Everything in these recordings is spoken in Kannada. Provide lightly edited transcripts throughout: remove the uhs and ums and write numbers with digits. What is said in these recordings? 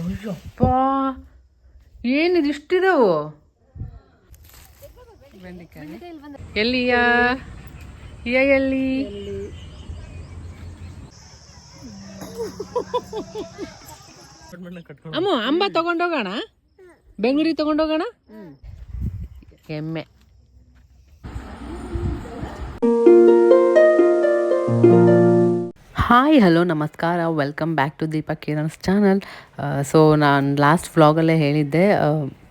ಅಯ್ಯಪ್ಪ, ಏನಿದು ಇಷ್ಟಿದಾವು? ಎಲ್ಲಿಯಾ ಎಲ್ಲಿ? ಅಮ್ಮ ಅಂಬ ತಗೊಂಡೋಗೋಣ, ಬೆಂಗಳೂರಿಗೆ ತಗೊಂಡೋಗೋಣ. ಎಮ್ಮೆ ಹಾಯ್ ಹಲೋ ನಮಸ್ಕಾರ, welcome back to Deepak Kiran's channel. So ನಾನು ಲಾಸ್ಟ್ ವ್ಲಾಗಲ್ಲೇ ಹೇಳಿದ್ದೆ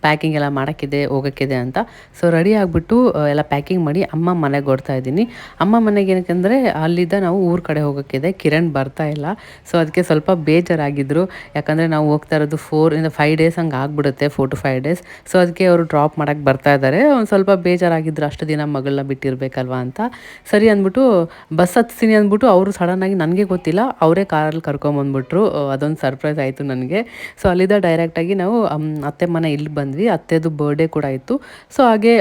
ಪ್ಯಾಕಿಂಗ್ ಎಲ್ಲ ಮಾಡೋಕ್ಕಿದೆ, ಹೋಗೋಕ್ಕಿದೆ ಅಂತ. ಸೊ ರೆಡಿ ಆಗಿಬಿಟ್ಟು ಎಲ್ಲ ಪ್ಯಾಕಿಂಗ್ ಮಾಡಿ ಅಮ್ಮ ಮನೆಗೆ ಓಡ್ತಾ ಇದ್ದೀನಿ. ಅಮ್ಮ ಮನೆಗೆ ಏನಕ್ಕೆಂದರೆ ಅಲ್ಲಿದ್ದ ನಾವು ಊರ ಕಡೆ ಹೋಗೋಕ್ಕಿದೆ. ಕಿರಣ್ ಬರ್ತಾ ಇಲ್ಲ, ಸೊ ಅದಕ್ಕೆ ಸ್ವಲ್ಪ ಬೇಜಾರಾಗಿದ್ದರು. ಯಾಕಂದರೆ ನಾವು ಹೋಗ್ತಾ ಇರೋದು 4-5 ಡೇಸ್ ಹಂಗೆ ಆಗಿಬಿಡುತ್ತೆ, 4 to 5 ಡೇಸ್. ಸೊ ಅದಕ್ಕೆ ಅವರು ಡ್ರಾಪ್ ಮಾಡೋಕ್ಕೆ ಬರ್ತಾ ಇದ್ದಾರೆ. ಒಂದು ಸ್ವಲ್ಪ ಬೇಜಾರಾಗಿದ್ದರು, ಅಷ್ಟು ದಿನ ಮಗಳನ್ನ ಬಿಟ್ಟಿರಬೇಕಲ್ವ ಅಂತ. ಸರಿ ಅಂದ್ಬಿಟ್ಟು ಬಸ್ ಹತ್ತೀನಿ ಅಂದ್ಬಿಟ್ಟು ಅವರು ಸಡನ್ನಾಗಿ ನನಗೆ ಗೊತ್ತಿಲ್ಲ, ಅವರೇ ಕಾರಲ್ಲಿ ಕರ್ಕೊಂಬಂದ್ಬಿಟ್ರು. ಅದೊಂದು ಸರ್ಪ್ರೈಸ್ ಆಯಿತು ನನಗೆ. ಸೊ ಅಲ್ಲಿದ್ದ ಡೈರೆಕ್ಟಾಗಿ ನಾವು ಅತ್ತೆ ಮನೆ ಇಲ್ಲಿ ಬಂದ್ವಿ. ಅತ್ತೆದು ಬರ್ಡೇ ಕೂಡ ಇತ್ತು. ಸೊ ಹಾಗೆ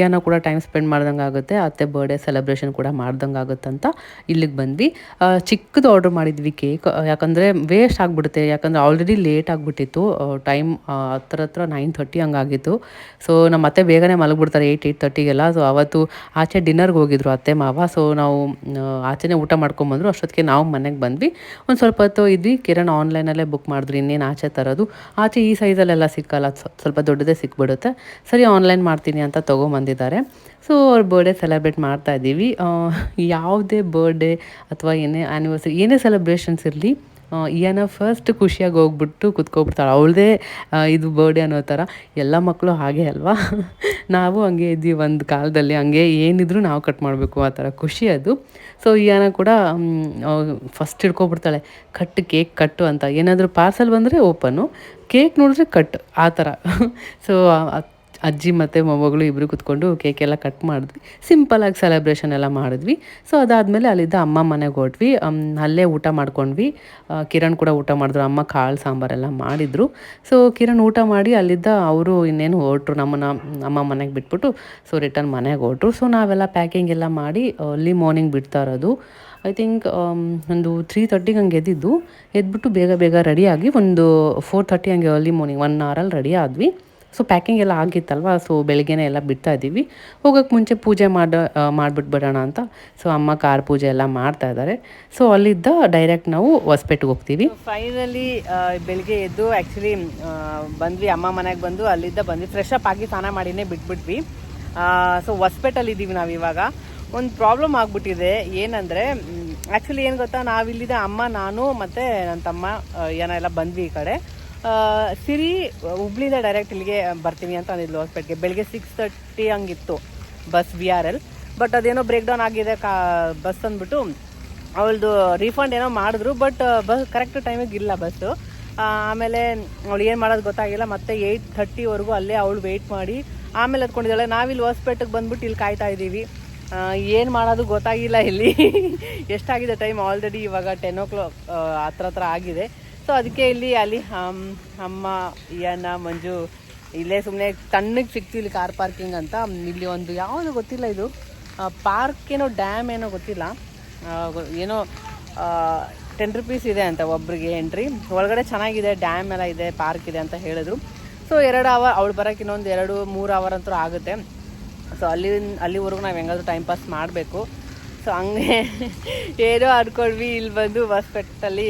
ಏನೋ ಕೂಡ ಟೈಮ್ ಸ್ಪೆಂಡ್ ಮಾಡ್ದಂಗೆ ಆಗುತ್ತೆ, ಅತ್ತೆ ಬರ್ಡೇ ಸೆಲೆಬ್ರೇಷನ್ ಕೂಡ ಮಾಡ್ದಂಗೆ ಆಗುತ್ತೆ ಅಂತ ಇಲ್ಲಿಗೆ ಬಂದ್ವಿ. ಚಿಕ್ಕದು ಆರ್ಡ್ರ್ ಮಾಡಿದ್ವಿ ಕೇಕ್, ಯಾಕಂದರೆ ವೇಸ್ಟ್ ಆಗಿಬಿಡುತ್ತೆ. ಯಾಕಂದರೆ ಆಲ್ರೆಡಿ ಲೇಟ್ ಆಗಿಬಿಟ್ಟಿತ್ತು, ಟೈಮ್ ಹತ್ರ 9:30 ಹಂಗಾಗಿತ್ತು. ಸೊ ನಮ್ಮ ಅತ್ತೆ ಬೇಗನೆ ಮಲಗಿಬಿಡ್ತಾರೆ 8:30ಗೆಲ್ಲ. ಸೊ ಅವತ್ತು ಆಚೆ ಡಿನ್ನರ್ಗೆ ಹೋಗಿದ್ರು ಅತ್ತೆ ಮಾವ. ಸೊ ನಾವು ಆಚೆನೇ ಊಟ ಮಾಡ್ಕೊಂಬಂದರು. ಅಷ್ಟೊತ್ತಿಗೆ ನಾವು ಮನೆಗೆ ಬಂದ್ವಿ. ಒಂದು ಸ್ವಲ್ಪ ಹೊತ್ತು ಇದ್ವಿ. ಕಿರಣ್ ಆನ್ಲೈನಲ್ಲೇ ಬುಕ್ ಮಾಡಿದ್ರು, ಇನ್ನೇನು ಆಚೆ ತರೋದು. ಆಚೆ ಈ ಸೈಜಲ್ಲೆಲ್ಲ ಸಿಕ್ಕಲ್ಲ, ಸ್ವಲ್ಪ ದೊಡ್ಡದೇ ಸಿಕ್ಬಿಡುತ್ತೆ. ಸರಿ ಆನ್ಲೈನ್ ಮಾಡ್ತೀನಿ ಅಂತ ತೊಗೊಂಬಂದಿದ್ದಾರೆ. ಸೊ ಅವ್ರ ಬರ್ಡೇ ಸೆಲೆಬ್ರೇಟ್ ಮಾಡ್ತಾ ಇದ್ದೀವಿ. ಯಾವುದೇ ಬರ್ಡೇ ಅಥವಾ ಏನೇ ಆ್ಯನಿವರ್ಸರಿ, ಏನೇ ಸೆಲೆಬ್ರೇಷನ್ಸ್ ಇರಲಿ, ಏನೋ ಫಸ್ಟ್ ಖುಷಿಯಾಗಿ ಹೋಗ್ಬಿಟ್ಟು ಕುತ್ಕೊಬಿಡ್ತಾಳೆ. ಅವಳದೇ ಇದು ಬರ್ಡೇ ಅನ್ನೋ ಥರ. ಎಲ್ಲ ಮಕ್ಕಳು ಹಾಗೆ ಅಲ್ವಾ? ನಾವು ಹಂಗೆ ಇದ್ವಿ ಒಂದು ಕಾಲದಲ್ಲಿ. ಹಂಗೆ ಏನಿದ್ರು ನಾವು ಕಟ್ ಮಾಡಬೇಕು, ಆ ಥರ ಖುಷಿ ಅದು. ಸೊ ಈಯನ ಕೂಡ ಫಸ್ಟ್ ಹಿಡ್ಕೊಬಿಡ್ತಾಳೆ, ಕೇಕ್ ಕಟ್ಟು ಅಂತ. ಏನಾದರೂ ಪಾರ್ಸಲ್ ಬಂದರೆ ಓಪನ್ನು, ಕೇಕ್ ನೋಡಿದ್ರೆ ಕಟ್, ಆ ಥರ. ಸೊ ಅಜ್ಜಿ ಮತ್ತು ಮೊಮ್ಮಗಳು ಇಬ್ಬರು ಕೂತ್ಕೊಂಡು ಕೇಕೆಲ್ಲ ಕಟ್ ಮಾಡಿದ್ವಿ. ಸಿಂಪಲಾಗಿ ಸೆಲೆಬ್ರೇಷನ್ ಎಲ್ಲ ಮಾಡಿದ್ವಿ. ಸೊ ಅದಾದಮೇಲೆ ಅಲ್ಲಿದ್ದ ಅಮ್ಮ ಮನೆಗೆ ಹೊರಟ್ವಿ. ಅಲ್ಲೇ ಊಟ ಮಾಡ್ಕೊಂಡ್ವಿ. ಕಿರಣ್ ಕೂಡ ಊಟ ಮಾಡಿದ್ರು. ಅಮ್ಮ ಕಾಳು ಸಾಂಬಾರೆಲ್ಲ ಮಾಡಿದರು. ಸೊ ಕಿರಣ್ ಊಟ ಮಾಡಿ ಅಲ್ಲಿದ್ದ ಅವರು ಇನ್ನೇನು ಹೊರಟ್ರು, ಅಮ್ಮ ಮನೆಗೆ ಬಿಟ್ಬಿಟ್ಟು. ಸೊ ರಿಟರ್ನ್ ಮನೆಗೆ ಹೊರಟ್ರು. ಸೊ ನಾವೆಲ್ಲ ಪ್ಯಾಕಿಂಗ್ ಎಲ್ಲ ಮಾಡಿ ಅರ್ಲಿ ಮಾರ್ನಿಂಗ್ ಬಿಡ್ತಾ ಇರೋದು. ಐ ಥಿಂಕ್ ಒಂದು 3:30 ಹಂಗೆ ಎದ್ಬಿಟ್ಟು ಬೇಗ ರೆಡಿಯಾಗಿ ಒಂದು 4:30 ಹಂಗೆ ಅರ್ಲಿ ಮಾರ್ನಿಂಗ್ 1 ಅವರಲ್ಲಿ ರೆಡಿ ಆದ್ವಿ. ಸೊ ಪ್ಯಾಕಿಂಗ್ ಎಲ್ಲ ಆಗಿತ್ತಲ್ವ, ಸೊ ಬೆಳಗ್ಗೆನೇ ಎಲ್ಲ ಬಿಡ್ತಾ ಇದ್ದೀವಿ. ಹೋಗೋಕ್ಕೆ ಮುಂಚೆ ಪೂಜೆ ಮಾಡಿಬಿಟ್ಬಿಡೋಣ ಅಂತ. ಸೊ ಅಮ್ಮ ಕಾರ್ ಪೂಜೆ ಎಲ್ಲ ಮಾಡ್ತಾ ಇದ್ದಾರೆ. ಸೊ ಅಲ್ಲಿದ್ದ ಡೈರೆಕ್ಟ್ ನಾವು ಹೊಸಪೇಟೆಗೆ ಹೋಗ್ತೀವಿ. ಫೈನಲಿ ಬೆಳಗ್ಗೆ ಎದ್ದು ಆ್ಯಕ್ಚುಲಿ ಬಂದ್ವಿ, ಅಮ್ಮ ಮನೆಗೆ ಬಂದು ಅಲ್ಲಿದ್ದ ಬಂದ್ವಿ. ಫ್ರೆಶ್ ಅಪ್ ಆಗಿ ಸ್ನಾನ ಮಾಡಿನೇ ಬಿಟ್ಬಿಟ್ವಿ. ಸೊ ಹೊಸಪೇಟಲ್ಲಿ ಇದ್ದೀವಿ ನಾವು ಇವಾಗ. ಒಂದು ಪ್ರಾಬ್ಲಮ್ ಆಗಿಬಿಟ್ಟಿದೆ. ಏನಂದರೆ ಆ್ಯಕ್ಚುಲಿ ಏನು ಗೊತ್ತಾ, ನಾವಿಲ್ಲಿದ್ದ ಅಮ್ಮ, ನಾನು ಮತ್ತು ನನ್ನ ತಮ್ಮ ಎಲ್ಲ ಬಂದ್ವಿ ಈ ಕಡೆ. ಸಿರಿ ಹುಬ್ಳಿಂದ ಡೈರೆಕ್ಟ್ ಇಲ್ಲಿಗೆ ಬರ್ತೀನಿ ಅಂತ ಅಂದಿದ್ಲು ಹೊಸಪೇಟೆಗೆ. ಬೆಳಗ್ಗೆ 6:30 ಹಂಗಿತ್ತು ಬಸ್ VRL. ಬಟ್ ಅದೇನೋ ಬ್ರೇಕ್ ಡೌನ್ ಆಗಿದೆ ಬಸ್ ಅಂದ್ಬಿಟ್ಟು ಅವಳದು ರೀಫಂಡ್ ಏನೋ ಮಾಡಿದ್ರು. ಬಟ್ ಬಸ್ ಕರೆಕ್ಟ್ ಟೈಮಿಗೆ ಇಲ್ಲ ಬಸ್ಸು. ಆಮೇಲೆ ಅವಳು ಏನು ಮಾಡೋದು ಗೊತ್ತಾಗಿಲ್ಲ. ಮತ್ತೆ 8:30ವರೆಗೂ ಅಲ್ಲೇ ಅವಳು ವೆಯ್ಟ್ ಮಾಡಿ ಆಮೇಲೆ ಹತ್ಕೊಂಡಿದ್ದಾಳೆ. ನಾವಿಲ್ಲಿ ಹೊಸಪೇಟೆಗೆ ಬಂದ್ಬಿಟ್ಟು ಇಲ್ಲಿ ಕಾಯ್ತಾ ಇದ್ದೀವಿ. ಏನು ಮಾಡೋದು ಗೊತ್ತಾಗಿಲ್ಲ ಇಲ್ಲಿ. ಎಷ್ಟಾಗಿದೆ ಟೈಮ್ ಆಲ್ರೆಡಿ ಇವಾಗ 10 o'clock ಹತ್ರ ಆಗಿದೆ. ಸೊ ಅದಕ್ಕೆ ಅಲ್ಲಿ ಅಮ್ಮ ಮಂಜು ಇಲ್ಲೇ ಸುಮ್ಮನೆ ತಣ್ಣಗೆ ಸಿಕ್ತು ಇಲ್ಲಿ ಕಾರ್ ಪಾರ್ಕಿಂಗ್ ಅಂತ. ಇಲ್ಲಿ ಒಂದು ಯಾವುದು ಗೊತ್ತಿಲ್ಲ, ಇದು ಪಾರ್ಕ್ ಏನೋ ಡ್ಯಾಮ್ ಏನೋ ಗೊತ್ತಿಲ್ಲ, ಏನೋ 10 rupees ಇದೆ ಅಂತ ಒಬ್ರಿಗೆ ಎಂಟ್ರಿ. ಒಳಗಡೆ ಚೆನ್ನಾಗಿದೆ, ಡ್ಯಾಮ್ ಎಲ್ಲ ಇದೆ, ಪಾರ್ಕ್ ಇದೆ ಅಂತ ಹೇಳಿದ್ರು. ಸೊ 2 hour ಅವಳು ಬರೋಕ್ಕೆ ಇನ್ನೊಂದು 2-3 hour ಅಂತೂ ಆಗುತ್ತೆ. ಸೊ ಅಲ್ಲಿವರೆಗೂ ನಾವು ಹೆಂಗಾದ್ರೂ ಟೈಮ್ ಪಾಸ್ ಮಾಡಬೇಕು. ಸೊ ಹಂಗೆ ಏನೋ ಅಂದ್ಕೊಂಡ್ವಿ, ಇಲ್ಲಿ ಬಂದು ಹೊಸಪೇಟೆಯಲ್ಲಿ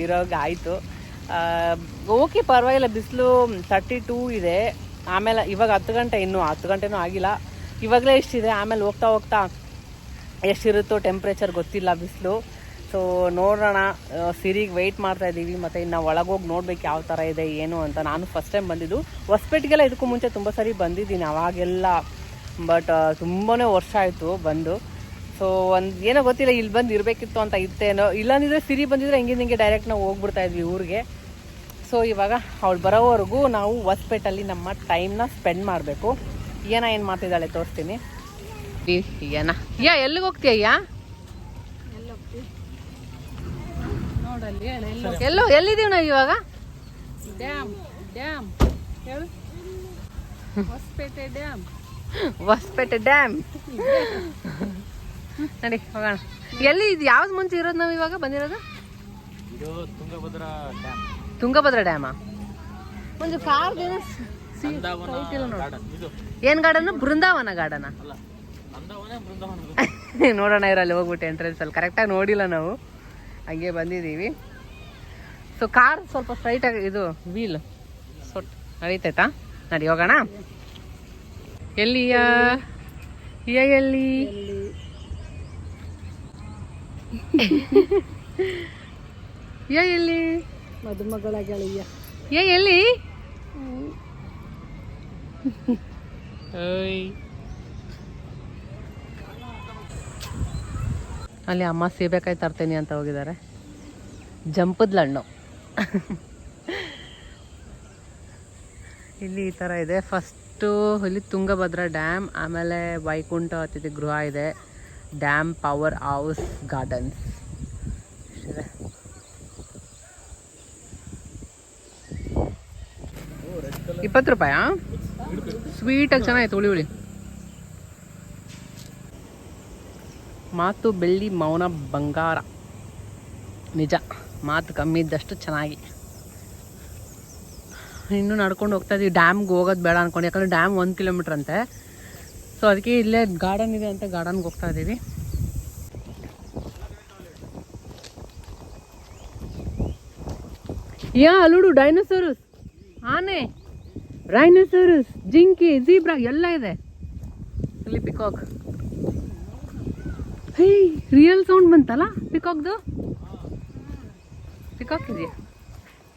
ಇರೋಗೆ ಆಯಿತು. ಓಕೆ ಪರವಾಗಿಲ್ಲ, ಬಿಸಿಲು 32 ಇದೆ. ಆಮೇಲೆ ಇವಾಗ 10 ಗಂಟೆ, ಇನ್ನೂ 10 ಗಂಟೆನೂ ಆಗಿಲ್ಲ, ಇವಾಗಲೇ ಇಷ್ಟಿದೆ. ಆಮೇಲೆ ಹೋಗ್ತಾ ಎಷ್ಟಿರುತ್ತೋ ಟೆಂಪ್ರೇಚರ್ ಗೊತ್ತಿಲ್ಲ ಬಿಸಿಲು. ಸೊ ನೋಡೋಣ, ಸಿರಿಗೆ ವೆಯ್ಟ್ ಮಾಡ್ತಾಯಿದ್ದೀವಿ. ಮತ್ತು ಇನ್ನು ಒಳಗೋಗಿ ನೋಡ್ಬೇಕು ಯಾವ ಥರ ಇದೆ ಏನು ಅಂತ. ನಾನು ಫಸ್ಟ್ ಟೈಮ್ ಬಂದಿದ್ದು ಹೊಸಪೇಟೆಗೆಲ್ಲ. ಇದಕ್ಕೂ ಮುಂಚೆ ತುಂಬ ಸರಿ ಬಂದಿದ್ದೀನಿ ಅವಾಗೆಲ್ಲ, ಬಟ್ ತುಂಬಾ ವರ್ಷ ಆಯಿತು ಬಂದು. ಸೊ ಏನೋ ಗೊತ್ತಿಲ್ಲ, ಇಲ್ಲಿ ಬಂದು ಇರಬೇಕಿತ್ತು ಅಂತ ಇತ್ತೇನೋ. ಇಲ್ಲಾಂದಿದ್ರೆ ಸಿರಿ ಬಂದಿದ್ರೆ ಹಿಂಗೆ ಡೈರೆಕ್ಟ್ ನಾವು ಹೋಗ್ಬಿಡ್ತಾ ಇದ್ವಿ ಊರಿಗೆ. ಸೊ ಇವಾಗ ಅವಳು ಬರೋವರೆಗೂ ನಾವು ಹೊಸಪೇಟಲ್ಲಿ ನಮ್ಮ ಟೈಮ್ನ ಸ್ಪೆಂಡ್ ಮಾಡಬೇಕು. ಏನು ಮಾಡ್ತಿದ್ದಾಳೆ ತೋರಿಸ್ತೀನಿ. ಎಲ್ಲಿಗೆ ಹೋಗ್ತೀಯ? ಎಲ್ಲಿದ್ದೀವಿ ನಾವು ಇವಾಗ? ಡ್ಯಾಮ್ ಹೇಳು. ಹೊಸಪೇಟೆ ಡ್ಯಾಮ್ ನಡಿ ಹೋಗೋಣ. ಎಲ್ಲಿ ಇದು ಯಾವ್ದು ಮುಂಚೆ ಇರೋದು ನಾವು ಇವಾಗ ಬಂದಿರೋದು? ತುಂಗಭದ್ರಾ ಡ್ಯಾಮ್. ತುಂಗಭದ್ರಾ ಡ್ಯಾಮಾ ಒಂದು ಕಾರ್ ಏನ್ ಗಾರ್ಡನ್? ಬೃಂದಾವನ ಗಾರ್ಡನ ನೋಡೋಣ ಇರಲ್ಲಿ ಹೋಗ್ಬಿಟ್ಟು ಎಂಟ್ರೆನ್ಸ್ ಅಲ್ಲಿ ಕರೆಕ್ಟಾಗಿ ನೋಡಿಲ್ಲ ನಾವು, ಹಂಗೆ ಬಂದಿದ್ದೀವಿ. ಸೊ ಕಾರ್ ಸ್ವಲ್ಪ ಸ್ಟ್ರೈಟಾಗಿ ಇದು ವೀಲ್ ನಡೀತೈತಾ? ನಡಿ ಹೋಗೋಣ. ಎಲ್ಲಿಯಾ ಎಲ್ಲಿ ಎಲ್ಲಿ ಮದುಮಗಳ ಗೆಳೆಯ ಎಲ್ಲಿ ಅಲ್ಲಿ ಅಮ್ಮ ಸೀಬೆಕಾಯಿ ತರ್ತೇನೆ ಅಂತ ಹೋಗಿದ್ದಾರೆ. ಜಂಪದ ಹಣ್ಣು ಇಲ್ಲಿ ಈ ಥರ ಇದೆ. ಫಸ್ಟು ಇಲ್ಲಿ ತುಂಗಭದ್ರಾ ಡ್ಯಾಮ್, ಆಮೇಲೆ ವೈಕುಂಠ ಅತಿಥಿ ಗೃಹ ಇದೆ, ಡ್ಯಾಮ್ ಪವರ್ ಹೌಸ್ ಗಾರ್ಡನ್ಸ್ ಇದೆ. ₹20 ಸ್ವೀಟಾಗಿ ಚೆನ್ನಾಗಿತ್ತು, ಹುಳಿ ಹುಳಿ. ಮಾತು ಬೆಳ್ಳಿ, ಮೌನ ಬಂಗಾರ. ನಿಜ, ಮಾತು ಕಮ್ಮಿ ಇದ್ದಷ್ಟು ಚೆನ್ನಾಗಿ. ಇನ್ನೂ ನಡ್ಕೊಂಡು ಹೋಗ್ತಾ ಇದೀವಿ. ಡ್ಯಾಮ್ಗೆ ಹೋಗೋದು ಬೇಡ ಅಂದ್ಕೊಂಡು, ಯಾಕಂದರೆ ಡ್ಯಾಮ್ 1 ಕಿಲೋಮೀಟ್ರ್ ಅಂತೆ. ಸೊ ಅದಕ್ಕೆ ಇಲ್ಲೇ ಗಾರ್ಡನ್ ಇದೆ ಅಂತ ಗಾರ್ಡನ್ಗೆ ಹೋಗ್ತಾ ಇದ್ದೀವಿ. ಅಲ್ಲುಡು ಡೈನೋಸರಸ್, ಆನೆ, ರೈನೋಸರಸ್, ಜಿಂಕಿ, ಜೀಬ್ರಾ ಎಲ್ಲ ಇದೆ. ಇಲ್ಲಿ ಪಿಕಾಕ್. ಹೇ, ರಿಯಲ್ ಸೌಂಡ್ ಬಂತಲ್ಲ ಪಿಕಾಕ್ದು. ಪಿಕಾಕ್ ಇದೆಯಾ?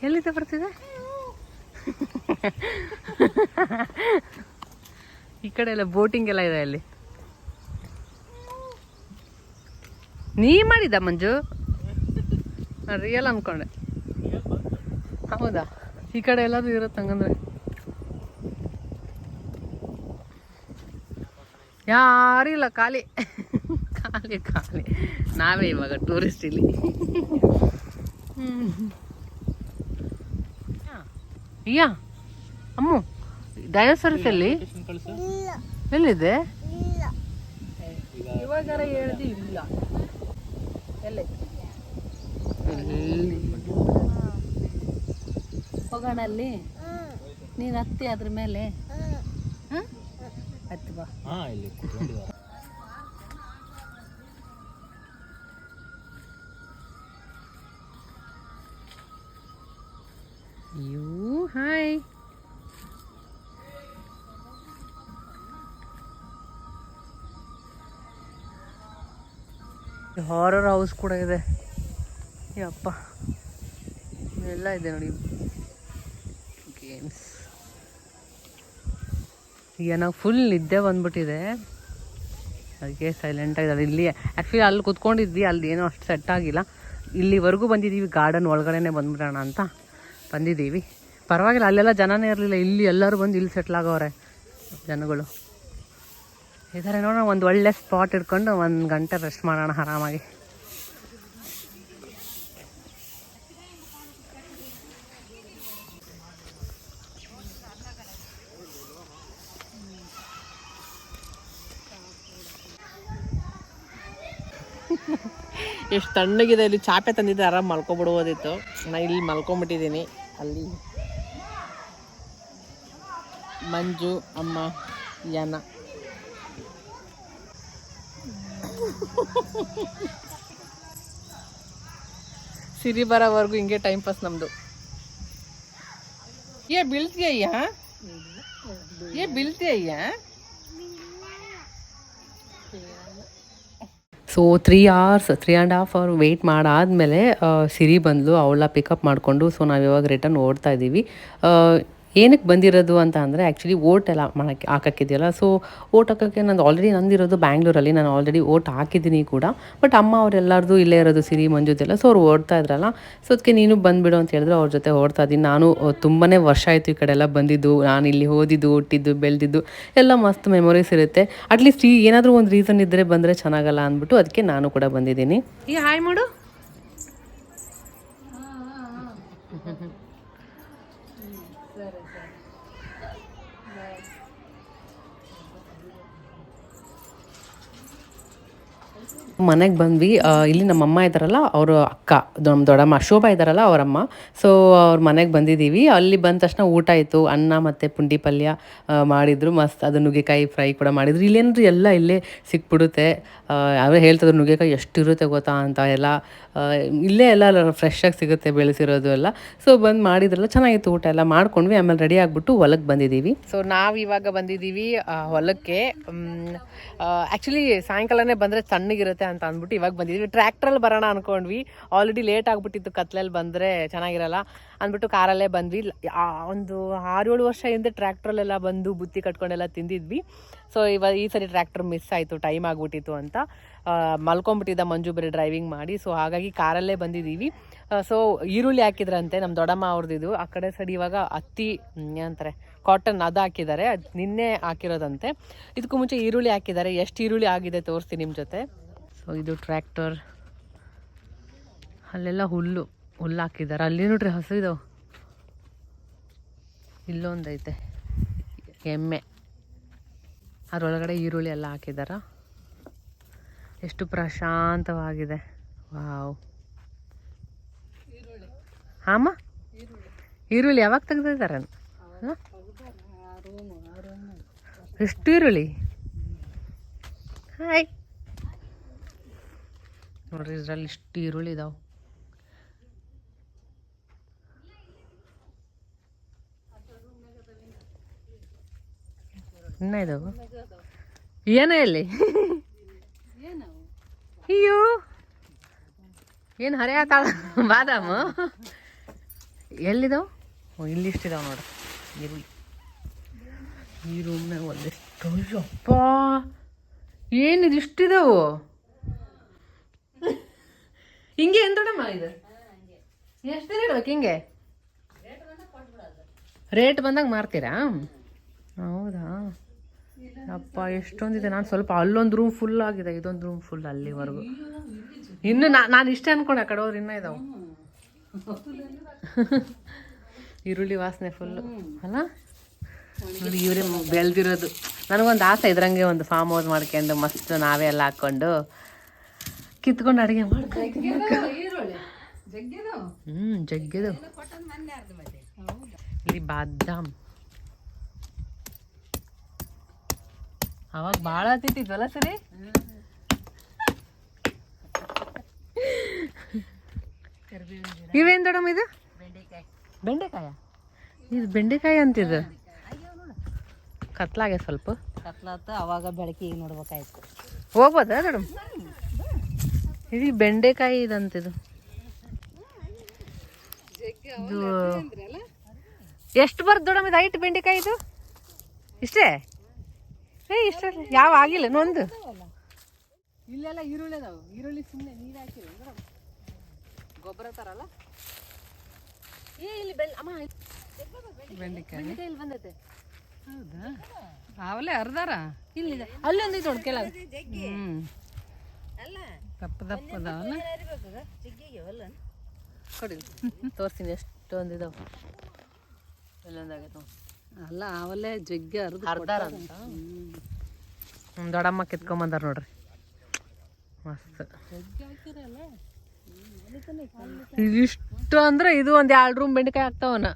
ಎಲ್ಲಿದೆ ಬರ್ತಿದೆ? ಈ ಕಡೆ ಎಲ್ಲ ಬೋಟಿಂಗ್ ಎಲ್ಲ ಇದೆ ಅಲ್ಲಿ. ನೀ ಮಾಡಿದ ಮಂಜು? ರಿಯಲ್ ಅನ್ಕೊಂಡೆ. ಹೌದಾ? ಈ ಕಡೆ ಎಲ್ಲಾದ್ರೂ ಇರುತ್ತೆ ಹಂಗಂದ್ರೆ. ಯಾರಿಲ್ಲ, ಖಾಲಿ ಖಾಲಿ ಖಾಲಿ. ನಾವೇ ಇವಾಗ ಟೂರಿಸ್ಟ್ ಇಲ್ಲಿ. ಅಯ್ಯ ಅಮ್ಮು, ಡೈನೋಸರಸ್ ಎಲ್ಲಿದೆ? ಇವಾಗಾರ ಹೇಳ್ದಿ ಇಲ್ಲ. ಎಲ್ಲಿ ಹೋಗೋಣ ಅಲ್ಲಿ? ನೀನು ಹತ್ತಿ ಅದ್ರ ಮೇಲೆ ಹತ್ತಿ ಬಾ. ಹಾಯ್. ಹಾರರ್ ಹೌಸ್ ಕೂಡ ಇದೆ. ಯಪ್ಪ, ಎಲ್ಲ ಇದೆ ನೋಡಿ ಗೇಮ್ಸ್. ಈಗ ನಾವು ಫುಲ್ ನಿದ್ದೆ ಬಂದ್ಬಿಟ್ಟಿದೆ, ಅದಕ್ಕೆ ಸೈಲೆಂಟಾಗಿದ್ದಾರೆ. ಇಲ್ಲಿ ಆ್ಯಕ್ಚುಲಿ ಅಲ್ಲಿ ಕುತ್ಕೊಂಡಿದ್ವಿ, ಅಲ್ಲಿ ಏನೋ ಅಷ್ಟು ಸೆಟ್ ಆಗಿಲ್ಲ. ಇಲ್ಲಿವರೆಗೂ ಬಂದಿದ್ದೀವಿ, ಗಾರ್ಡನ್ ಒಳಗಡೆನೆ ಬಂದ್ಬಿಡೋಣ ಅಂತ ಬಂದಿದ್ದೀವಿ. ಪರವಾಗಿಲ್ಲ, ಅಲ್ಲೆಲ್ಲ ಜನನೇ ಇರಲಿಲ್ಲ. ಇಲ್ಲಿ ಎಲ್ಲರೂ ಬಂದು ಇಲ್ಲಿ ಸೆಟ್ಲ್ ಆಗೋರೆ ಜನಗಳು ಇದ್ದಾರೆ. ನೋಡೋಣ, ಒಂದು ಒಳ್ಳೆ ಸ್ಪಾಟ್ ಇಟ್ಕೊಂಡು 1 ಗಂಟೆ ರೆಸ್ಟ್ ಮಾಡೋಣ ಆರಾಮಾಗಿ. ಎಷ್ಟು ತಣ್ಣಗಿದೆ ಇಲ್ಲಿ. ಚಾಪೆ ತಂದಿದ್ದೆ, ಆರಾಮ್ ಮಲ್ಕೊಬಿಡ್ಬೋದಿತ್ತು. ನಾನು ಇಲ್ಲಿ ಮಲ್ಕೊಂಬಿಟ್ಟಿದ್ದೀನಿ. ಅಲ್ಲಿ ಮಂಜು, ಅಮ್ಮ, ಯಾನ. ಸಿರಿ ಬರೋವರೆಗೂ ಹಿಂಗೆ ಟೈಮ್ ಪಾಸ್ ನಮ್ಮದು. ಬೀಳ್ತೀಯ? ಬೀಳ್ತೀಯ? ಸೊ 3.5 ಅವರ್ ವೆಯ್ಟ್ ಮಾಡಾದಮೇಲೆ ಸಿರಿ ಬಂದಳು. ಅವಳ ಪಿಕಪ್ ಮಾಡಿಕೊಂಡು ಸೊ ನಾವು ಇವಾಗ ರಿಟರ್ನ್ ಓಡ್ತಾ ಇದ್ದೀವಿ. ಏನಕ್ಕೆ ಬಂದಿರೋದು ಅಂತ ಅಂದರೆ ಆ್ಯಕ್ಚುಲಿ ಓಟ್ ಎಲ್ಲ ಹಾಕೋಕ್ಕಿದೆಯಲ್ಲ. ಸೊ ಓಟ್ ಹಾಕೋಕ್ಕೆ ನಂದಿರೋದು ಬ್ಯಾಂಗ್ಳೂರಲ್ಲಿ. ನಾನು ಆಲ್ರೆಡಿ ಓಟ್ ಹಾಕಿದ್ದೀನಿ ಕೂಡ. ಬಟ್ ಅಮ್ಮ ಅವರೆಲ್ಲರದು ಇಲ್ಲೇ ಇರೋದು, ಸಿರಿ ಮಂಜುದೆಲ್ಲ. ಸೊ ಅವ್ರು ಓಡ್ತಾ ಇದ್ರಲ್ಲ, ಸೊ ಅದಕ್ಕೆ ನೀನು ಬಂದುಬಿಡು ಅಂತ ಹೇಳಿದ್ರು. ಅವ್ರ ಜೊತೆ ಓಡ್ತಾ ಇದ್ದೀನಿ. ನಾನು ತುಂಬಾ ವರ್ಷ ಆಯಿತು ಈ ಕಡೆ ಎಲ್ಲ ಬಂದಿದ್ದು. ನಾನು ಇಲ್ಲಿ ಓದಿದ್ದು, ಹುಟ್ಟಿದ್ದು, ಬೆಳೆದಿದ್ದು ಎಲ್ಲ ಮಸ್ತ್ ಮೆಮೊರೀಸ್ ಇರುತ್ತೆ. ಅಟ್ಲೀಸ್ಟ್ ಏನಾದರೂ ಒಂದು ರೀಸನ್ ಇದ್ದರೆ ಬಂದರೆ ಚೆನ್ನಾಗಲ್ಲ ಅಂದ್ಬಿಟ್ಟು ಅದಕ್ಕೆ ನಾನು ಕೂಡ ಬಂದಿದ್ದೀನಿ. ಈಗ ಹಾಯ್ ಮಾಡು. ಮನೆಗೆ ಬಂದ್ವಿ. ಇಲ್ಲಿ ನಮ್ಮಮ್ಮ ಇದ್ದಾರಲ್ಲ ಅವರು ಅಕ್ಕ, ನಮ್ಮ ದೊಡ್ಡಮ್ಮ ಶೋಭಾ ಇದ್ದಾರಲ್ಲ ಅವರಮ್ಮ. ಸೊ ಅವ್ರ ಮನೆಗೆ ಬಂದಿದ್ದೀವಿ. ಅಲ್ಲಿ ಬಂದ ತಕ್ಷಣ ಊಟ ಆಯಿತು. ಅನ್ನ ಮತ್ತು ಪುಂಡಿ ಪಲ್ಯ ಮಾಡಿದರು. ಮಸ್ತ್ ಅದು ನುಗ್ಗೆಕಾಯಿ ಫ್ರೈ ಕೂಡ ಮಾಡಿದರು. ಇಲ್ಲೇನ್ರಿ ಎಲ್ಲ ಇಲ್ಲೇ ಸಿಕ್ಬಿಡುತ್ತೆ. ಅವರೇ ಹೇಳ್ತಿದ್ರು ನುಗ್ಗೆಕಾಯಿ ಎಷ್ಟಿರುತ್ತೆ ಗೊತ್ತಾ ಅಂತ ಎಲ್ಲ. ಇಲ್ಲೇ ಎಲ್ಲ ಫ್ರೆಶ್ಶಾಗಿ ಸಿಗುತ್ತೆ, ಬೆಳೆಸಿರೋದು ಎಲ್ಲ. ಸೊ ಬಂದು ಮಾಡಿದ್ರಲ್ಲ, ಚೆನ್ನಾಗಿತ್ತು. ಊಟ ಎಲ್ಲ ಮಾಡ್ಕೊಂಡ್ವಿ. ಆಮೇಲೆ ರೆಡಿ ಆಗಿಬಿಟ್ಟು ಹೊಲಕ್ಕೆ ಬಂದಿದ್ದೀವಿ. ಸೊ ನಾವು ಇವಾಗ ಬಂದಿದ್ದೀವಿ ಹೊಲಕ್ಕೆ. ಆ್ಯಕ್ಚುಲಿ ಸಾಯಂಕಾಲನೇ ಬಂದರೆ ತಣ್ಣಗಿರುತ್ತೆ ಅಂತ ಅಂದ್ಬಿಟ್ಟು ಇವಾಗ ಬಂದಿದ್ದೀವಿ. ಟ್ರ್ಯಾಕ್ಟ್ರಲ್ಲಿ ಬರೋಣ ಅಂದ್ಕೊಂಡ್ವಿ. ಆಲ್ರೆಡಿ ಲೇಟ್ ಆಗಿಬಿಟ್ಟಿತ್ತು, ಕತ್ಲಲ್ಲಿ ಬಂದರೆ ಚೆನ್ನಾಗಿರಲ್ಲ ಅಂದ್ಬಿಟ್ಟು ಕಾರಲ್ಲೇ ಬಂದ್ವಿ. ಒಂದು 6-7 ವರ್ಷ ಹಿಂದೆ ಟ್ರ್ಯಾಕ್ಟ್ರಲ್ಲೆಲ್ಲ ಬಂದು ಬುತ್ತಿ ಕಟ್ಕೊಂಡೆಲ್ಲ ತಿಂದಿದ್ವಿ. ಸೊ ಈ ಸರಿ ಟ್ರ್ಯಾಕ್ಟರ್ ಮಿಸ್ ಆಯಿತು, ಟೈಮ್ ಆಗಿಬಿಟ್ಟಿತ್ತು ಅಂತ. ಮಲ್ಕೊಂಬಿಟ್ಟಿದ್ದ ಮಂಜು ಬೇರೆ ಡ್ರೈವಿಂಗ್ ಮಾಡಿ. ಸೊ ಹಾಗಾಗಿ ಕಾರಲ್ಲೇ ಬಂದಿದ್ದೀವಿ. ಸೊ ಈರುಳ್ಳಿ ಹಾಕಿದ್ರಂತೆ ನಮ್ಮ ದೊಡ್ಡಮ್ಮ ಅವ್ರದ್ದು. ಆ ಕಡೆ ಸೈಡ್ ಇವಾಗ ಹತ್ತಿ ಏನಂತಾರೆ ಕಾಟನ್ ಅದು ಹಾಕಿದ್ದಾರೆ. ಅದು ನಿನ್ನೆ ಹಾಕಿರೋದಂತೆ. ಇದಕ್ಕೂ ಮುಂಚೆ ಈರುಳ್ಳಿ ಹಾಕಿದ್ದಾರೆ. ಎಷ್ಟು ಈರುಳ್ಳಿ ಆಗಿದೆ ತೋರಿಸ್ತೀನಿ ನಿಮ್ಮ ಜೊತೆ. ಸೊ ಇದು ಟ್ರ್ಯಾಕ್ಟರ್. ಅಲ್ಲೆಲ್ಲ ಹುಲ್ಲು ಹಾಕಿದ್ದಾರೆ. ಅಲ್ಲಿ ನೋಡ್ರಿ ಹಸು ಇದಾವೆ. ಇಲ್ಲೊಂದೈತೆ ಎಮ್ಮೆ. ಅದರೊಳಗಡೆ ಈರುಳ್ಳಿ ಎಲ್ಲ ಹಾಕಿದಾರ. ಎಷ್ಟು ಪ್ರಶಾಂತವಾಗಿದೆ. ವಾವ್. ಹಾಮ ಈರುಳ್ಳಿ ಯಾವಾಗ ತೆಗ್ದಿದ್ದಾರೆ? ಎಷ್ಟು ಈರುಳ್ಳಿ? ಹಾಯ್ ನೋಡ್ರಿ, ಇದ್ರಲ್ಲಿ ಇಷ್ಟು ಈರುಳ್ಳಿ ಇದಾವೆ. ಇನ್ನ ಇದಾವೆ. ಏನೋ ಇಲ್ಲಿ ಅಯ್ಯೋ ಏನು ಹರಿ ಆತಾಳ ಬಾದಾಮು. ಎಲ್ಲಿದಾವೆ? ಇಲ್ಲಿ ಇಷ್ಟಿದಾವೆ ನೋಡ್ರಿ ಈರುಳ್ಳಿ. ಈ ರೂಮ್ನಾಗ ಒಂದಿಷ್ಟು. ಅಪ್ಪ ಏನಿದು ಇಷ್ಟಿದಾವು? ಹಿಂಗೆ ಏನು ದೊಡ್ಡಮ್ಮ ಇದು? ಎಷ್ಟು ದಿನ ಇಡ್ಬೇಕು ಹಿಂಗೆ? ರೇಟ್ ಬಂದಾಗ ಮಾರ್ತೀರಾ? ಹೌದಾ? ಅಪ್ಪ ಎಷ್ಟೊಂದಿದೆ. ನಾನು ಸ್ವಲ್ಪ ಅಲ್ಲೊಂದು ರೂಮ್ ಫುಲ್ ಆಗಿದೆ, ಇದೊಂದು ರೂಮ್ ಫುಲ್ ಅಲ್ಲಿವರೆಗೂ. ಇನ್ನು ನಾನು ಇಷ್ಟೇ ಅನ್ಕೊಂಡೆ, ಆ ಕಡೆ ಹೋದ್ರೆ ಇನ್ನೂ ಇದಾವೆ. ಈರುಳ್ಳಿ ವಾಸನೆ ಫುಲ್ಲು ಅಲ್ಲ? ನೋಡಿ ಇವರೇ ಬೆಳೆದಿರೋದು. ನನಗೊಂದು ಆಸೆ ಇದ್ರಂಗೆ ಒಂದು ಫಾರ್ಮ್ ಹೌಸ್ ಮಾಡ್ಕೊಂಡು ಮಸ್ತ್ ನಾವೇ ಎಲ್ಲ ಹಾಕ್ಕೊಂಡು ಕಿತ್ಕೊಂಡು ಅಡುಗೆ ಮಾಡ್ಕೊಂಡು. ಜಗ್ಗೆದು. ಇಲ್ಲಿ ಬಾದಾಮ್ ಅವಾಗ ಭಾಳ ಹತ್ತಿತ್ತಿದ್ವಲ್ಲ ಸರಿ. ಇವೇನು ದೊಡ್ಡಮ್ಮ ಇದು? ಬೆಂಡೆಕಾಯ. ಇದು ಬೆಂಡೆಕಾಯಿ ಅಂತಿದ್ದು. ಕತ್ಲಾಗೆ ಸ್ವಲ್ಪ ಕತ್ಲಾತ ಅವಾಗ ಬೆಳಕಿಗೆ ನೋಡ್ಬೇಕಾಯ್ತು. ಹೋಗ್ಬೋದಾ ದೊಡ್ಡಮ್ಮ? ಇದು ಬೆಂಡೆಕಾಯಿ ಇದಂತಿದು. ಇದು ಎಷ್ಟು ಬರ್ತದೆ ದೊಡ್ಡಮ್ಮ ಇದು ಹೈಟ್ ಬೆಂಡೆಕಾಯಿ? ಇದು ಇಷ್ಟೇ? ಇಷ್ಟ ಯಾವ ಆಗಿಲ್ಲ ನೊಂದು. ಇಲ್ಲೆಲ್ಲ ಈರುಳ್ಳಿ ಅದಾವ. ಈರುಳ್ಳಿ ಸುಮ್ಮನೆ ನೀರು ಹಾಕಿರಿ ಗೊಬ್ಬರ ತರಲ್ಲ. ಇಲ್ಲಿ ಬೆಂಡೆಕಾಯಿ ಇಲ್ಲಿ ಬಂದೈತೆ. ಹೌದಾ? ಅವಲೇ ಅರ್ಧಾರ ಇಲ್ಲಿದೆ. ಅಲ್ಲಿ ಒಂದಿತ್ತು ನೋಡಿ ಕೆಳಗೆ. ದಪ್ಪದವಲ್ಲ ಕೊಡಿ ತೋರಿಸ್ತೀನಿ ಎಷ್ಟೊಂದಿದಾವೆ. ಎಲ್ಲೊಂದಾಗೈತೆ ಅಲ್ಲ ಅವಲ್ಲೇ ಜಗ್ಗಿ ಅರ್ಧಾರ ಅಂತ. ದೊಡ್ಡಮ್ಮ ಕಿತ್ಕೊಂಬಂದಾರ ನೋಡ್ರಿ, ಮಸ್ತ್. ಇದಿಷ್ಟು ಅಂದ್ರೆ ಇದು ಒಂದ್ 2 ರೂಮ್ ಬೆಂಡೆಕಾಯಿ ಆಗ್ತಾವನ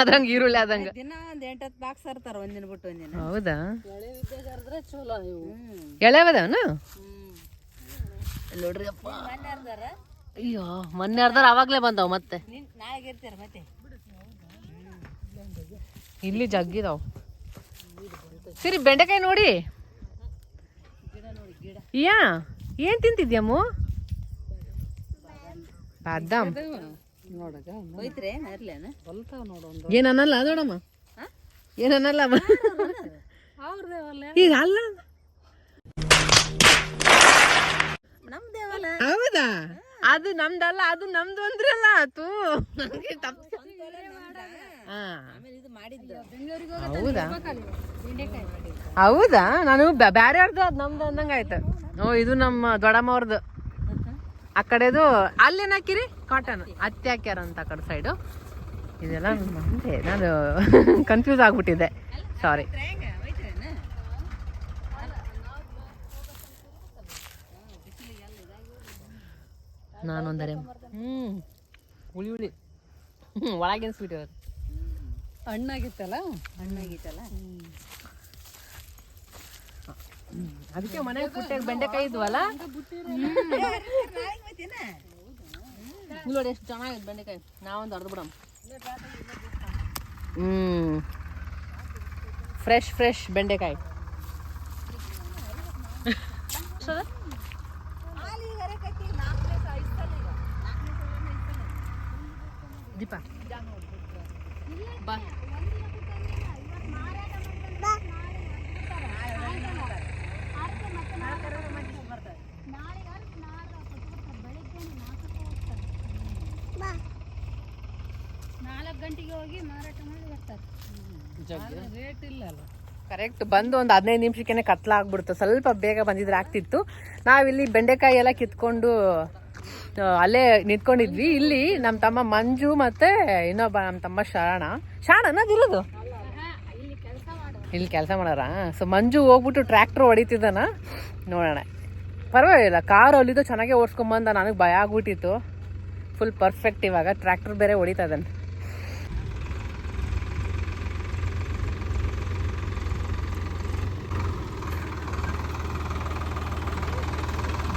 ಅದ್ರಂಗ ಈರುಳ್ಳಿ ಆದಂಗ. ದಿನ ಒಂದ್ 8-10 ಬಾಕ್ಸ್ ಹರ್ತಾರ ಒಂದಿನ ಬಿಟ್ಟು ಒಂದಿನ. ಹೌದಾ? ಚಲೋ ಇವು ಎಳೆವದವನ ನೋಡ್ರಿ. ಅಪ್ಪ ಅಯ್ಯೋ ಮೊನ್ನೆ ಅರ್ಧಾರ ಅವಾಗ್ಲೇ ಬಂದಾವ. ಮತ್ತೆ ನಾಳೆಗೆ ಇರ್ತಾರ ಮತ್ತೆ. ಇಲ್ಲಿ ಜಗ್ಗಿದಾವ್. ಸರಿ ಬೆಂಡೆಕಾಯಿ ನೋಡಿ. ಯಾ ಏನ್ ತಿಂತಿದ್ಯಮ್ಮು? ಬಾದಾಮ್ ಏನನ್ನಲ್ಲ ದೊಡ್ಡಮ್ಮ? ಏನನ್ನಲ್ಲ ಈಗ ಅಲ್ಲ. ಹೌದಾ? ಅದು ನಮ್ದಲ್ಲ, ಅದು ನಮ್ದು ಅಂದ್ರಲ್ಲ. ತೂ ಹೌದಾ? ಹೌದಾ? ನಾನು ಬ್ಯಾರೆ ಅವ್ರದ್ದು ಅದು ನಮ್ದು ಅಂದಂಗ ಆಯ್ತು. ಓ ಇದು ನಮ್ಮ ದೊಡ್ಡಮ್ಮ ಅವ್ರದ್ದು. ಆ ಕಡೆದು ಅಲ್ಲೇನು ಹಾಕಿರಿ? ಕಾಟನ್ ಹತ್ತಿ ಹಾಕ್ಯಾರ ಅಂತ ಆ ಕಡೆ ಸೈಡು. ಇದೆಲ್ಲ ನಮ್ಮದೇ. ನಾನು ಕನ್ಫ್ಯೂಸ್ ಆಗ್ಬಿಟ್ಟಿದ್ದೆ, ಸಾರಿ. ನಾನೊಂದರೆ ಹುಳಿ ಹುಳಿ ಒಳಗಿನ ಸ್ವೀಟ್ ಇರೋದು ಹಣ್ಣಾಗಿತ್ತಲ್ಲ ಅದಕ್ಕೆ ಮನೆಗೆ ಪುಟ್ಟಾಗ ಬೆಂಡೆಕಾಯಿ ಇದ್ವಲ್ಲ ನೋಡಿ ಎಷ್ಟು ಚೆನ್ನಾಗಿದೆ ಬೆಂಡೆಕಾಯಿ. ನಾವೊಂದು ಅರ್ಧ ಬಿಡಮ್. ಫ್ರೆಶ್ ಬೆಂಡೆಕಾಯಿ. ದೀಪ ಬಾ. ರೇಟ್ ಇಲ್ಲ ಅಲ್ಲ. ಕರೆಕ್ಟ್ ಬಂದು ಒಂದು 15 ನಿಮಿಷಕ್ಕೆ ಕತ್ಲಾಗ್ಬಿಡ್ತು. ಸ್ವಲ್ಪ ಬೇಗ ಬಂದಿದ್ರೆ ಆಗ್ತಿತ್ತು. ನಾವಿಲ್ಲಿ ಬೆಂಡೆಕಾಯಿ ಎಲ್ಲ ಕಿತ್ಕೊಂಡು ಅಲ್ಲೇ ನಿಂತ್ಕೊಂಡಿದ್ವಿ. ಇಲ್ಲಿ ನಮ್ಮ ತಮ್ಮ ಮಂಜು ಮತ್ತೆ ಇನ್ನೊಬ್ಬ ನಮ್ಮ ತಮ್ಮ ಶರಣ ಅನ್ನೋದಿರೋದು ಇಲ್ಲಿ ಕೆಲಸ ಮಾಡಾರ. ಸೊ ಮಂಜು ಹೋಗ್ಬಿಟ್ಟು ಟ್ರ್ಯಾಕ್ಟರ್ ಹೊಡಿತಿದ್ದಾನ. ನೋಡೋಣ, ಪರವಾಗಿಲ್ಲ. ಕಾರು ಅಲ್ಲಿದ್ದು ಚೆನ್ನಾಗೇ ಓಡಿಸ್ಕೊಂಬಂದ. ನನಗೆ ಭಯ ಆಗ್ಬಿಟ್ಟಿತ್ತು. Full perfect. ಇವಾಗ ಟ್ರ್ಯಾಕ್ಟರ್ ಬೇರೆ ಹೊಡಿತಾ ಇದ್ದಾನೆ.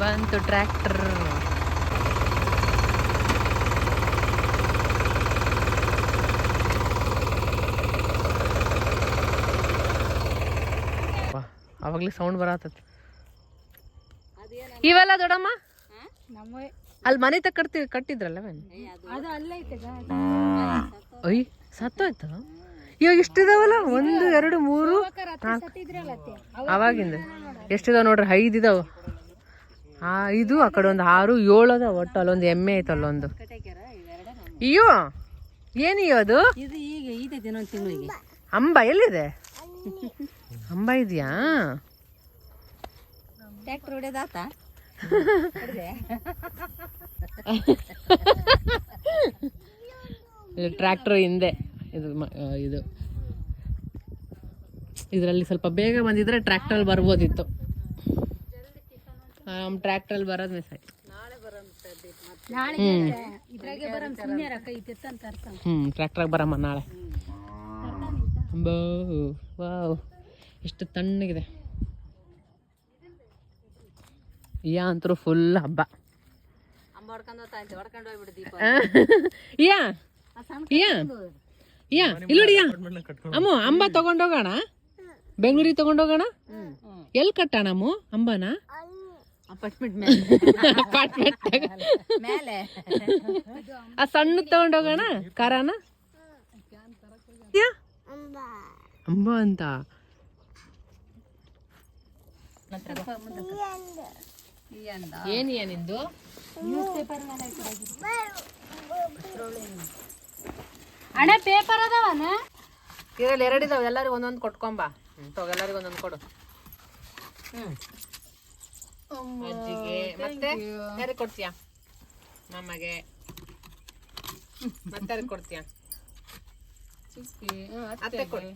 ಬಂತು ಟ್ರ್ಯಾಕ್ಟರ್. ಅವಾಗ್ಲೇ ಸೌಂಡ್ ಬರತ್ತೈತಿ. ಇವೆಲ್ಲ ದೊಡ್ಡಮ್ಮ ಅಲ್ಲಿ ಮನೆ ಕಟ್ಟಿದ್ರಲ್ಲ ಅಯ್ಯ ಸತ್ತೋಯ್ತು. ಇವಾಗ ಇಷ್ಟಿದಾವಲ್ಲ, 1 2 3 4 ಅವಾಗಿಂದ ಎಷ್ಟಿದಾವ ನೋಡ್ರಿ. 5 ಇದಾವ. 5 ಆ ಕಡೆ ಒಂದು 6 7 ಅದ. ಒಟ್ಟು ಅಲ್ಲೊಂದು ಎಮ್ಮೆ ಐತೆ. ಅಲ್ಲೊಂದು ಅಯ್ಯೋ ಏನಿಯೋ ಅದು ಅಂಬ. ಎಲ್ಲಿದೆ ಅಂಬ? ಇದೆಯಾ? ಟ್ರ್ಯಾಕ್ಟರ್ ಹೊಡೆದಾತ. ಟ್ರ್ಯಾಕ್ಟರ್ ಹಿಂದೆ ಇದು ಇದರಲ್ಲಿ ಸ್ವಲ್ಪ ಬೇಗ ಬಂದಿದ್ರೆ ಟ್ರ್ಯಾಕ್ಟರ್ ಬರ್ಬೋದಿತ್ತು. ಟ್ರ್ಯಾಕ್ಟರ್ ಬರೋದ್ ಮಿಸ್ ಆಯ್ತು. ಟ್ರ್ಯಾಕ್ಟರ್ ಬರಮ್ಮ ನಾಳೆ. ವಾವ್ ಎಷ್ಟು ತಣ್ಣಗಿದೆ. ಯಾ ಅಂತರೂ ಫುಲ್ ಹಬ್ಬ. ಇಲ್ಲೋಡಿ ಅಮ್ಮ ಅಂಬ ತಗೊಂಡೋಗೋಣ. ಬೆಂಗಳೂರಿಗೆ ತಗೊಂಡೋಗೋಣ. ಎಲ್ಲಿ ಕಟ್ಟೋಣ ಅಮ್ಮ ಅಂಬನ? ಅಪಾರ್ಟ್ಮೆಂಟ್ ಮೇಲೆ ಆ ಸಣ್ಣ ತಗೊಂಡೋಗೋಣ ಕಾರನ. ಅಂಬ ಅಂತ ಏನಿಯ ನಿಂದು? ಅಣ್ಣ ಪೇಪರ್ ಅದಾವನ ಇದರಲ್ಲಿ 2 ಇದಾವ. ಎಲ್ಲರಿಗೂ ಒಂದೊಂದು ಕೊಟ್ಕೊಂಬ. ಎಲ್ಲರಿಗೂ ಒಂದೊಂದು ಕೊಡು. ಅಜ್ಜಿಗೆ ಮತ್ತೆ ಯಾರಿಗೆ ಕೊಡ್ತೀಯ? ಮಾಮಗೆ ಮತ್ತೆ ಯಾರಿಗೆ ಕೊಡ್ತೀಯ? ಅತ್ತೆ ಕೊಡು.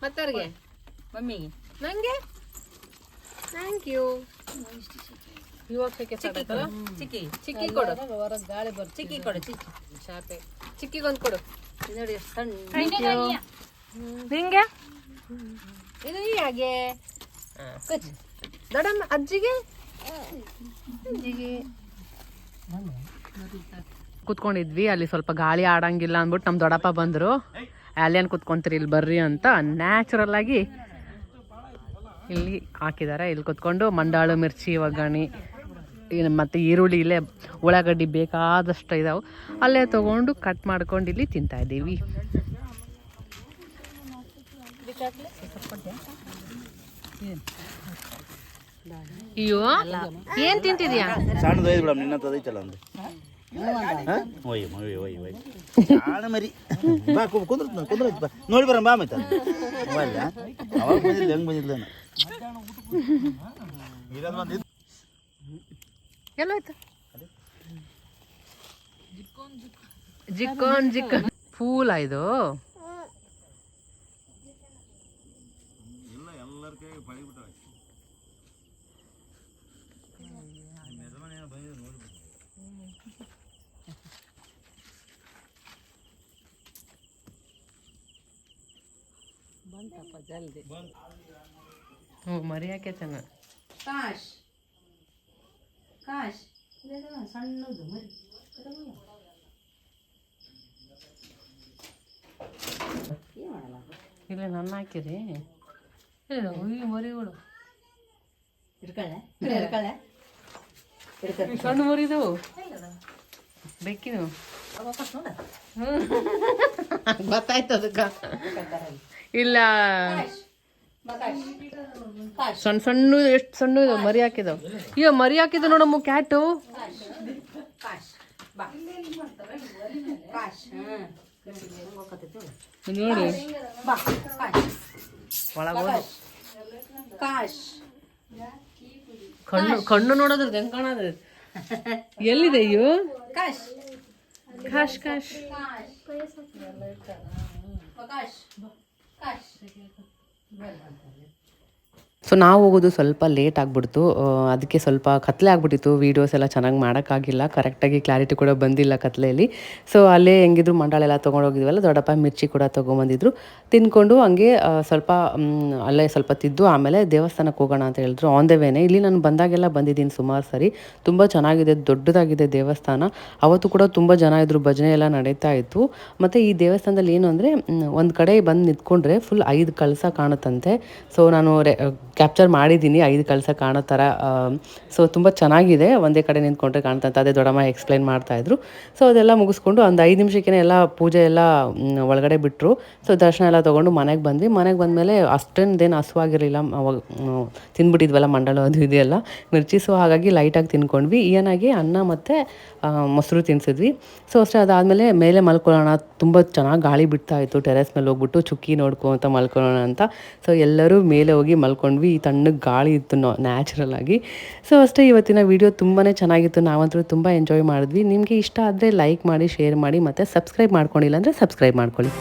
ಮತ್ತವ್ರಿಗೆ? ಮಮ್ಮಿಗೆ? ನಂಗೆ? Thank you. ಇವಾಗ ಚಿಕ್ಕಿ ಕೊಡು. ಗಾಳಿ ಬರ್. ಚಿಕ್ಕಿ ಕೊಡು. ಶಾಪೆ ಚಿಕ್ಕಿಗೊಂದು ಕೊಡು. ನೋಡಿ ಸಣ್ಣ. ನಿಂಗೆ ಇದು ಹಾಗೆ ದೊಡ್ಡಮ್ಮ. ಅಜ್ಜಿಗೆ ಕುತ್ಕೊಂಡಿದ್ವಿ. ಅಲ್ಲಿ ಸ್ವಲ್ಪ ಗಾಳಿ ಆಡಂಗಿಲ್ಲ ಅಂದ್ಬಿಟ್ಟು ನಮ್ಮ ದೊಡ್ಡಪ್ಪ ಬಂದರು. ಅಲ್ಲೇನು ಕುತ್ಕೊಂತೀರಿ ಇಲ್ಲಿ ಬರ್ರಿ ಅಂತ ನ್ಯಾಚುರಲ್ ಆಗಿ ಇಲ್ಲಿ ಹಾಕಿದ್ದಾರೆ. ಇಲ್ಲಿ ಕುತ್ಕೊಂಡು ಮಂಡಾಳು, ಮಿರ್ಚಿ, ಒಗ್ಗರಣೆ ಮತ್ತು ಈರುಳ್ಳಿ, ಇಲ್ಲೇ ಉಳ್ಳಾಗಡ್ಡಿ ಬೇಕಾದಷ್ಟು ಇದಾವೆ. ಅಲ್ಲೇ ತೊಗೊಂಡು ಕಟ್ ಮಾಡ್ಕೊಂಡು ಇಲ್ಲಿ ತಿಂತಾ ಇದ್ದೀವಿ. ಅಯ್ಯೋ ಏನ್ ತಿಂತಿದ್ಯಾ? ನೋಡಿ ಬರ ಬಾ ಮತ್ತ ಅವಾಗ ಬಂದಿಲ್ಲ ಹೆಂಗ್ ಬಂದಿಲ್ಲ. ಎಲ್ಲೋಯ್ತು? ಜಿಕ್ಕನ್ ಫೂಲ ಇದು. ಬಂತಪ್ಪ ಜಲ್ದಿ. ಹ್ಞೂ ಮರಿ ಹಾಕೆ ಚೆನ್ನಾಗಿ. ಕಾಶ್ ಕಾಶ್ ಸಣ್ಣದು ಮರಿ. ಇಲ್ಲ ನನ್ನ ಹಾಕಿರಿ ಈ ಮರಿಗಳು ಸಣ್ಣ ಮರಿದು ಬೆಕ್ಕಿನು ಗೊತ್ತಾಯ್ತು ಅದಕ್ಕೆ. ಇಲ್ಲ ಸಣ್ಣ ಸಣ್ಣ ಎಷ್ಟು ಸಣ್ಣ ಇದಾವೆ ಮರಿ ಹಾಕಿದಾವ. ಈಗ ಮರಿ ಹಾಕಿದ ನೋಡಮ್ಮ ಕ್ಯಾಟು. ನೋಡಿ ಒಳಗೋದು ಕಣ್ಣು ಕಣ್ಣು ನೋಡೋದ್ರ ಹೆಂಗ್ ಕಾಣದ. ಎಲ್ಲಿದೆ ಅಯ್ಯೋ ಕಾಶ್ ಕಾಶ್. ಸೊ ನಾವು ಹೋಗೋದು ಸ್ವಲ್ಪ ಲೇಟ್ ಆಗಿಬಿಡ್ತು. ಅದಕ್ಕೆ ಸ್ವಲ್ಪ ಕತ್ಲೆ ಆಗಿಬಿಟ್ಟಿತ್ತು. ವೀಡಿಯೋಸ್ ಎಲ್ಲ ಚೆನ್ನಾಗಿ ಮಾಡೋಕ್ಕಾಗಿಲ್ಲ, ಕರೆಕ್ಟಾಗಿ ಕ್ಲಾರಿಟಿ ಕೂಡ ಬಂದಿಲ್ಲ ಕತ್ಲೆಯಲ್ಲಿ. ಸೊ ಅಲ್ಲೇ ಹೆಂಗಿದ್ರು ಮಂಡಾಳೆಲ್ಲ ತೊಗೊಂಡೋಗಿದ್ವಲ್ಲ, ದೊಡ್ಡಪ್ಪ ಮಿರ್ಚಿ ಕೂಡ ತೊಗೊಂಬಂದಿದ್ರು. ತಿಂದ್ಕೊಂಡು ಹಂಗೆ ಸ್ವಲ್ಪ ಅಲ್ಲೇ ಸ್ವಲ್ಪ ತಿದ್ದು ಆಮೇಲೆ ದೇವಸ್ಥಾನಕ್ಕೆ ಹೋಗೋಣ ಅಂತ ಹೇಳಿದ್ರು. ಆನ್ ದ ವೇನೆ ಇಲ್ಲಿ ನಾನು ಬಂದಾಗೆಲ್ಲ ಬಂದಿದ್ದೀನಿ ಸುಮಾರು ಸರಿ. ತುಂಬ ಚೆನ್ನಾಗಿದೆ, ದೊಡ್ಡದಾಗಿದೆ ದೇವಸ್ಥಾನ. ಅವತ್ತು ಕೂಡ ತುಂಬ ಜನ ಇದ್ದರು, ಭಜನೆ ಎಲ್ಲ ನಡೀತಾ ಇತ್ತು. ಮತ್ತು ಈ ದೇವಸ್ಥಾನದಲ್ಲಿ ಏನು ಅಂದರೆ ಒಂದು ಕಡೆ ಬಂದು ನಿಂತ್ಕೊಂಡ್ರೆ ಫುಲ್ 5 ಕಳಸ ಕಾಣುತ್ತಂತೆ. ಸೊ ನಾನು ಕ್ಯಾಪ್ಚರ್ ಮಾಡಿದ್ದೀನಿ 5 ಕಳಸ ಕಾಣೋ ಥರ. ಸೊ ತುಂಬ ಚೆನ್ನಾಗಿದೆ, ಒಂದೇ ಕಡೆ ನಿಂತ್ಕೊಂಡ್ರೆ ಕಾಣ್ತಂತ. ಅದೇ ದೊಡ್ಡಮ್ಮ ಎಕ್ಸ್ಪ್ಲೈನ್ ಮಾಡ್ತಾಯಿದ್ರು. ಸೊ ಅದೆಲ್ಲ ಮುಗಿಸ್ಕೊಂಡು ಒಂದು 5 ನಿಮಿಷಕ್ಕೆ ಎಲ್ಲ ಪೂಜೆ ಎಲ್ಲ ಒಳಗಡೆ ಬಿಟ್ಟರು. ಸೊ ದರ್ಶನ ಎಲ್ಲ ತೊಗೊಂಡು ಮನೆಗೆ ಬಂದ್ವಿ. ಮನೆಗೆ ಬಂದಮೇಲೆ ಅಷ್ಟೊಂದೇನು ಹಸುವಾಗಿರಲಿಲ್ಲ, ಅವಾಗ ತಿಂದ್ಬಿಟ್ಟಿದ್ವಲ್ಲ ಮಂಡಳ ಅದು ಇದೆಯಲ್ಲ ಮಿರ್ಚಿ. ಸೊ ಹಾಗಾಗಿ ಲೈಟಾಗಿ ತಿನ್ಕೊಂಡ್ವಿ. ಏನಾಗಿ ಅನ್ನ ಮತ್ತು ಮೊಸರು ತಿನ್ನಿಸಿದ್ವಿ. ಸೊ ಅಷ್ಟೇ. ಅದಾದಮೇಲೆ ಮೇಲೆ ಮಲ್ಕೊಳ್ಳೋಣ, ತುಂಬ ಚೆನ್ನಾಗಿ ಗಾಳಿ ಬಿಡ್ತಾ ಇತ್ತು. ಟೆರೆಸ್ ಮೇಲೆ ಹೋಗ್ಬಿಟ್ಟು ಚುಕ್ಕಿ ನೋಡ್ಕೊಂತ ಮಲ್ಕೊಳ್ಳೋಣ ಅಂತ. ಸೊ ಎಲ್ಲರೂ ಮೇಲೆ ಹೋಗಿ ಮಲ್ಕೊಂಡ್ವಿ. ಈ ತಣ್ಣಗೆ ಗಾಳಿ ಇತ್ತು ನ್ಯಾಚುರಲ್ ಆಗಿ. ಸೊ ಅಷ್ಟೇ, ಇವತ್ತಿನ ವಿಡಿಯೋ ತುಂಬಾ ಚೆನ್ನಾಗಿತ್ತು. ನಾವಂತೂ ತುಂಬ ಎಂಜಾಯ್ ಮಾಡಿದ್ವಿ. ನಿಮಗೆ ಇಷ್ಟ ಆದರೆ ಲೈಕ್ ಮಾಡಿ, ಶೇರ್ ಮಾಡಿ, ಮತ್ತು ಸಬ್ಸ್ಕ್ರೈಬ್ ಮಾಡ್ಕೊಂಡಿಲ್ಲ ಅಂದರೆ ಸಬ್ಸ್ಕ್ರೈಬ್ ಮಾಡ್ಕೊಳ್ಳಿ.